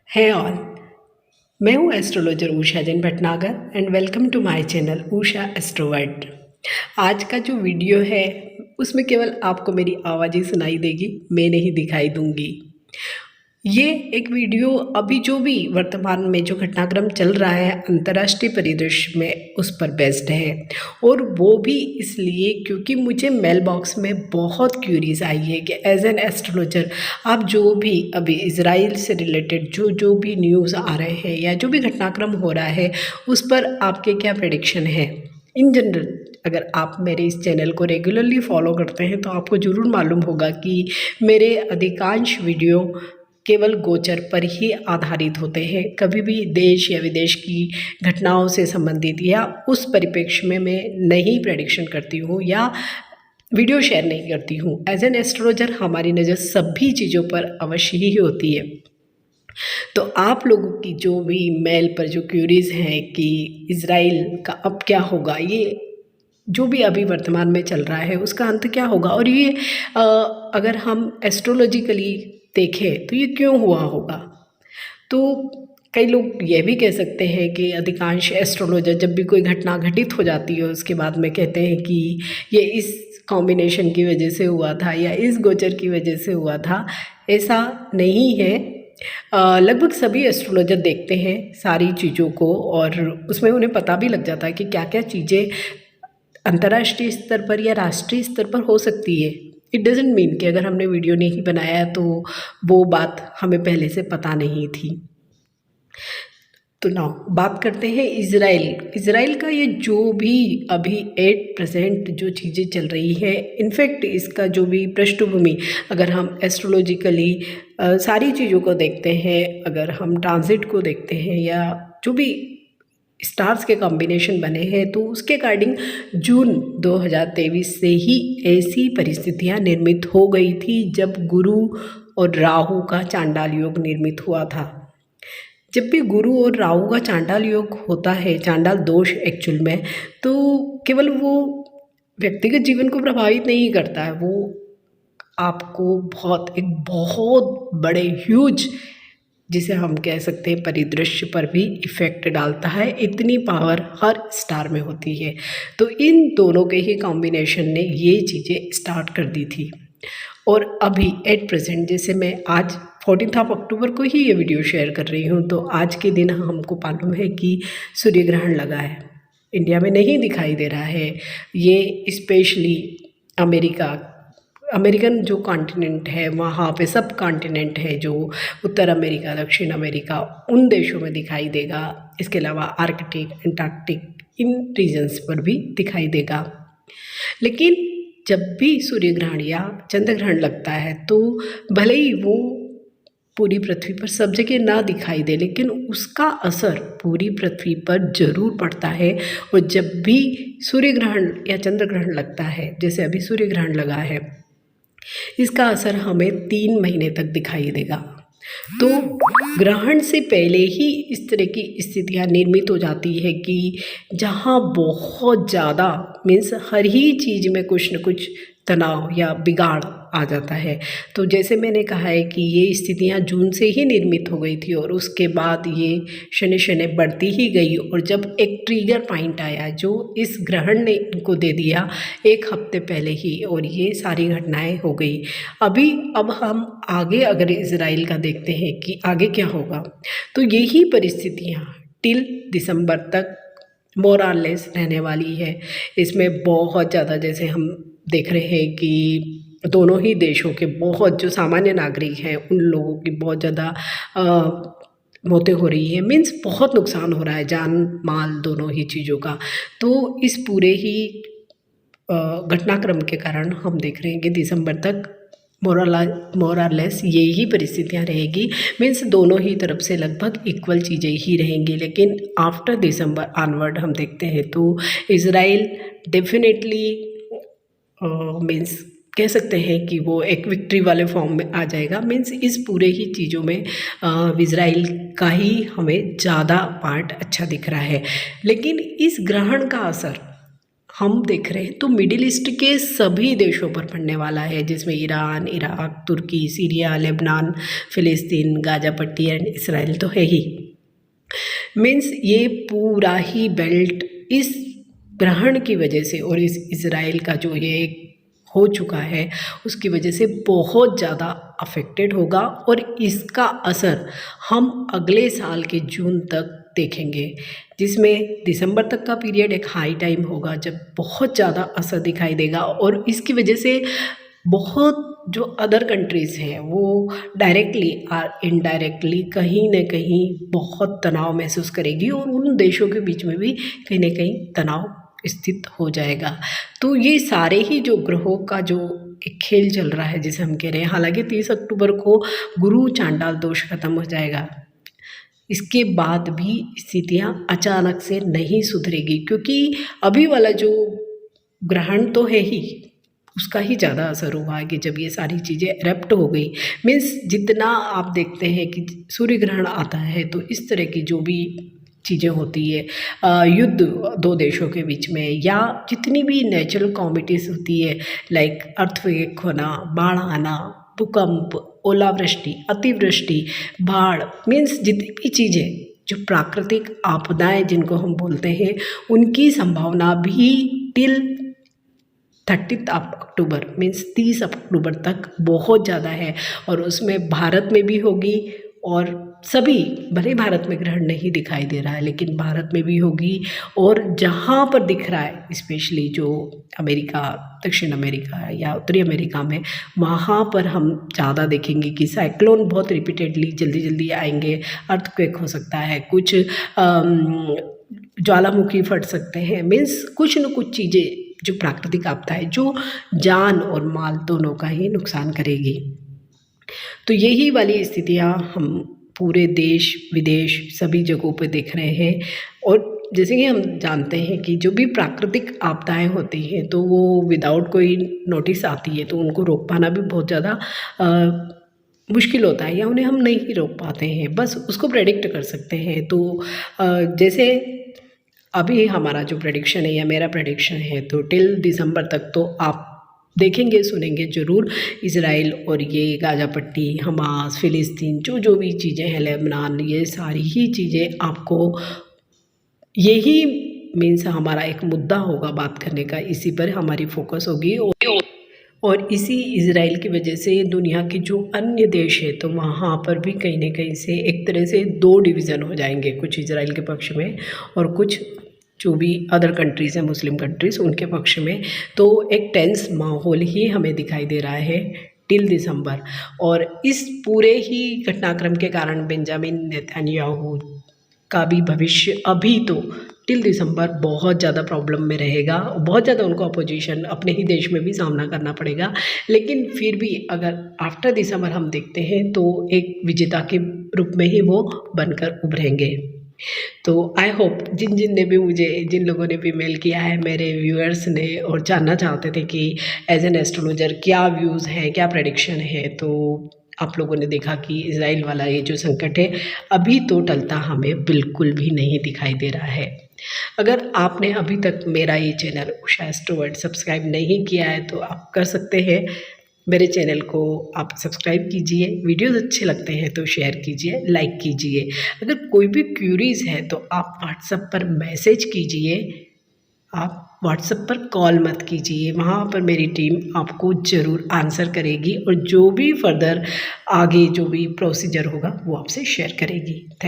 है ऑल। मैं हूँ astrologer Usha Jain Bhatnagar and welcome to my channel Usha Astroword. आज का जो वीडियो है उसमें केवल आपको मेरी आवाज़ ही सुनाई देगी, मैं नहीं दिखाई दूंगी। ये एक वीडियो अभी जो भी वर्तमान में जो घटनाक्रम चल रहा है अंतर्राष्ट्रीय परिदृश्य में उस पर बेस्ड है, और वो भी इसलिए क्योंकि मुझे मेल बॉक्स में बहुत क्यूरीज आई है कि एज एन एस्ट्रोलॉजर आप जो भी अभी इजराइल से रिलेटेड जो जो भी न्यूज़ आ रहे हैं या जो भी घटनाक्रम हो रहा है उस पर आपके क्या प्रेडिक्शन है। इन जनरल अगर आप मेरे इस चैनल को रेगुलरली फॉलो करते हैं तो आपको ज़रूर मालूम होगा कि मेरे अधिकांश वीडियो केवल गोचर पर ही आधारित होते हैं। कभी भी देश या विदेश की घटनाओं से संबंधित या उस परिप्रेक्ष्य में मैं नहीं प्रेडिक्शन करती हूँ या वीडियो शेयर नहीं करती हूँ। एज एन एस्ट्रोलॉजर हमारी नज़र सभी चीज़ों पर अवश्य ही होती है। तो आप लोगों की जो भी मेल पर जो क्यूरीज हैं कि इज़राइल का अब क्या होगा, ये जो भी अभी वर्तमान में चल रहा है उसका अंत क्या होगा, और ये अगर हम एस्ट्रोलॉजिकली देखें तो ये क्यों हुआ होगा। तो कई लोग ये भी कह सकते हैं कि अधिकांश एस्ट्रोलॉजर जब भी कोई घटना घटित हो जाती है उसके बाद में कहते हैं कि ये इस कॉम्बिनेशन की वजह से हुआ था या इस गोचर की वजह से हुआ था। ऐसा नहीं है। लगभग सभी एस्ट्रोलॉजर देखते हैं सारी चीज़ों को और उसमें उन्हें पता भी लग जाता है कि क्या क्या चीज़ें अंतर्राष्ट्रीय स्तर पर या राष्ट्रीय स्तर पर हो सकती है। इट डजेंट मीन कि अगर हमने वीडियो नहीं बनाया तो वो बात हमें पहले से पता नहीं थी। तो नाउ बात करते हैं इज़राइल का। ये जो भी अभी एट प्रेजेंट जो चीज़ें चल रही है, इनफैक्ट इसका जो भी पृष्ठभूमि अगर हम एस्ट्रोलॉजिकली सारी चीज़ों को देखते हैं, अगर हम ट्रांजिट को देखते हैं या जो भी स्टार्स के कॉम्बिनेशन बने हैं तो उसके अकॉर्डिंग जून 2023 से ही ऐसी परिस्थितियां निर्मित हो गई थी जब गुरु और राहु का चांडाल योग निर्मित हुआ था। जब भी गुरु और राहु का चांडाल योग होता है, चांडाल दोष एक्चुअल में, तो केवल वो व्यक्तिगत जीवन को प्रभावित नहीं करता है, वो आपको एक बहुत बड़े ह्यूज जिसे हम कह सकते हैं परिदृश्य पर भी इफ़ेक्ट डालता है। इतनी पावर हर स्टार में होती है। तो इन दोनों के ही कॉम्बिनेशन ने ये चीज़ें स्टार्ट कर दी थी। और अभी एट प्रेजेंट जैसे मैं आज 14 अक्टूबर को ही ये वीडियो शेयर कर रही हूँ, तो आज के दिन हमको मालूम है कि सूर्य ग्रहण लगा है। इंडिया में नहीं दिखाई दे रहा है ये, स्पेशली अमेरिकन जो कॉन्टिनेंट है वहाँ पे सब कॉन्टिनेंट है, जो उत्तर अमेरिका, दक्षिण अमेरिका, उन देशों में दिखाई देगा। इसके अलावा आर्कटिक, अंटार्कटिक, इन रीजन्स पर भी दिखाई देगा। लेकिन जब भी सूर्य ग्रहण या चंद्र ग्रहण लगता है तो भले ही वो पूरी पृथ्वी पर सब जगह ना दिखाई दे, लेकिन उसका असर पूरी पृथ्वी पर जरूर पड़ता है। और जब भी सूर्य ग्रहण या चंद्र ग्रहण लगता है, जैसे अभी सूर्य ग्रहण लगा है, इसका असर हमें 3 महीने तक दिखाई देगा। तो ग्रहण से पहले ही इस तरह की स्थितियाँ निर्मित हो जाती है कि जहाँ बहुत ज़्यादा मीन्स हर ही चीज़ में कुछ न कुछ तनाव या बिगाड़ आ जाता है। तो जैसे मैंने कहा है कि ये स्थितियाँ जून से ही निर्मित हो गई थी और उसके बाद ये शनि शनि बढ़ती ही गई, और जब एक ट्रिगर पॉइंट आया जो इस ग्रहण ने इनको दे दिया 1 हफ्ते पहले ही, और ये सारी घटनाएं हो गई। अब हम आगे अगर इजराइल का देखते हैं कि आगे क्या होगा, तो यही परिस्थितियाँ टिल दिसंबर तक मोर और लेस रहने वाली है। इसमें बहुत ज़्यादा, जैसे हम देख रहे हैं कि दोनों ही देशों के बहुत जो सामान्य नागरिक हैं उन लोगों की बहुत ज़्यादा मौतें हो रही है, मीन्स बहुत नुकसान हो रहा है, जान माल दोनों ही चीज़ों का। तो इस पूरे ही घटनाक्रम के कारण हम देख रहे हैं कि दिसंबर तक मोर और लेस यही परिस्थितियाँ रहेगी, मीन्स दोनों ही तरफ से लगभग इक्वल चीज़ें ही रहेंगी। लेकिन आफ्टर दिसंबर ऑनवर्ड हम देखते हैं तो इज़राइल डेफिनेटली मीन्स कह सकते हैं कि वो एक विक्ट्री वाले फॉर्म में आ जाएगा। मीन्स इस पूरे ही चीज़ों में इज़राइल का ही हमें ज़्यादा पार्ट अच्छा दिख रहा है। लेकिन इस ग्रहण का असर हम देख रहे हैं तो मिडिल ईस्ट के सभी देशों पर पड़ने वाला है, जिसमें ईरान, इराक, तुर्की, सीरिया, लेबनान, फ़िलिस्तीन, गाज़ा पट्टी एंड इसराइल तो है ही। मीन्स ये पूरा ही बेल्ट इस ग्रहण की वजह से और इस इज़राइल का जो ये हो चुका है उसकी वजह से बहुत ज़्यादा अफेक्टेड होगा और इसका असर हम अगले साल के जून तक देखेंगे, जिसमें दिसंबर तक का पीरियड एक हाई टाइम होगा जब बहुत ज़्यादा असर दिखाई देगा। और इसकी वजह से बहुत जो अदर कंट्रीज़ हैं वो डायरेक्टली और इनडायरेक्टली कहीं न कहीं बहुत तनाव महसूस करेगी और उन देशों के बीच में भी कहीं न कहीं तनाव स्थित हो जाएगा। तो ये सारे ही जो ग्रहों का जो एक खेल चल रहा है जिसे हम कह रहे हैं, हालांकि 30 अक्टूबर को गुरु चांडाल दोष खत्म हो जाएगा, इसके बाद भी स्थितियां अचानक से नहीं सुधरेगी, क्योंकि अभी वाला जो ग्रहण तो है ही उसका ही ज़्यादा असर हुआ है कि जब ये सारी चीज़ें एरप्ट हो गई। मीन्स जितना आप देखते हैं कि सूर्य ग्रहण आता है तो इस तरह की जो भी चीज़ें होती है, युद्ध दो देशों के बीच में या जितनी भी नेचुरल कॉमिटीज़ होती है, लाइक अर्थक्वेक होना, बाढ़ आना, भूकंप, ओलावृष्टि, अतिवृष्टि, बाढ़, मीन्स जितनी भी चीज़ें जो प्राकृतिक आपदाएं जिनको हम बोलते हैं उनकी संभावना भी टिल 30 अक्टूबर मीन्स 30 अक्टूबर तक बहुत ज़्यादा है। और उसमें भारत में भी होगी और सभी, भले भारत में ग्रहण नहीं दिखाई दे रहा है लेकिन भारत में भी होगी। और जहाँ पर दिख रहा है स्पेशली जो अमेरिका, दक्षिण अमेरिका या उत्तरी अमेरिका में, वहाँ पर हम ज़्यादा देखेंगे कि साइक्लोन बहुत रिपीटेडली जल्दी जल्दी आएंगे, अर्थक्वेक हो सकता है, कुछ ज्वालामुखी फट सकते हैं। मीन्स कुछ न कुछ चीज़ें जो प्राकृतिक आपदा है जो जान और माल दोनों का ही नुकसान करेगी। तो यही वाली स्थितियाँ हम पूरे देश विदेश सभी जगहों पे देख रहे हैं। और जैसे कि हम जानते हैं कि जो भी प्राकृतिक आपदाएं होती हैं तो वो विदाउट कोई नोटिस आती है, तो उनको रोक पाना भी बहुत ज़्यादा मुश्किल होता है या उन्हें हम नहीं रोक पाते हैं, बस उसको प्रेडिक्ट कर सकते हैं। तो जैसे अभी हमारा जो प्रेडिक्शन है या मेरा प्रेडिक्शन है तो टिल दिसंबर तक तो आप देखेंगे सुनेंगे ज़रूर इज़राइल और ये गाज़ा पट्टी, हमास, फ़िलिस्तीन, जो भी चीज़ें हैं, लेबनान, ये सारी ही चीज़ें आपको, यही मीन्स हमारा एक मुद्दा होगा बात करने का, इसी पर हमारी फोकस होगी। और इसी इज़राइल की वजह से दुनिया के जो अन्य देश है तो वहाँ पर भी कहीं ना कहीं से एक तरह से दो डिवीज़न हो जाएंगे, कुछ इज़राइल के पक्ष में और कुछ जो भी अदर कंट्रीज़ हैं, मुस्लिम कंट्रीज़, उनके पक्ष में। तो एक टेंस माहौल ही हमें दिखाई दे रहा है टिल दिसंबर। और इस पूरे ही घटनाक्रम के कारण बेंजामिन नेतन्याहू का भी भविष्य अभी तो टिल दिसंबर बहुत ज़्यादा प्रॉब्लम में रहेगा, बहुत ज़्यादा उनको अपोजिशन अपने ही देश में भी सामना करना पड़ेगा। लेकिन फिर भी अगर आफ्टर दिसंबर हम देखते हैं तो एक विजेता के रूप में ही वो बनकर उभरेंगे। तो आई होप जिन लोगों ने भी मेल किया है, मेरे व्यूअर्स ने, और जानना चाहते थे कि एज एन एस्ट्रोलॉजर क्या व्यूज़ हैं, क्या प्रेडिक्शन है, तो आप लोगों ने देखा कि इज़राइल वाला ये जो संकट है अभी तो टलता हमें बिल्कुल भी नहीं दिखाई दे रहा है। अगर आपने अभी तक मेरा ये चैनल उषा एस्ट्रोवर्ड सब्सक्राइब नहीं किया है तो आप कर सकते हैं। मेरे चैनल को आप सब्सक्राइब कीजिए, वीडियोस अच्छे लगते हैं तो शेयर कीजिए, लाइक कीजिए। अगर कोई भी क्यूरीज़ है तो आप व्हाट्सएप पर मैसेज कीजिए, आप व्हाट्सएप पर कॉल मत कीजिए, वहाँ पर मेरी टीम आपको ज़रूर आंसर करेगी और जो भी फर्दर आगे जो भी प्रोसीजर होगा वो आपसे शेयर करेगी। थैंक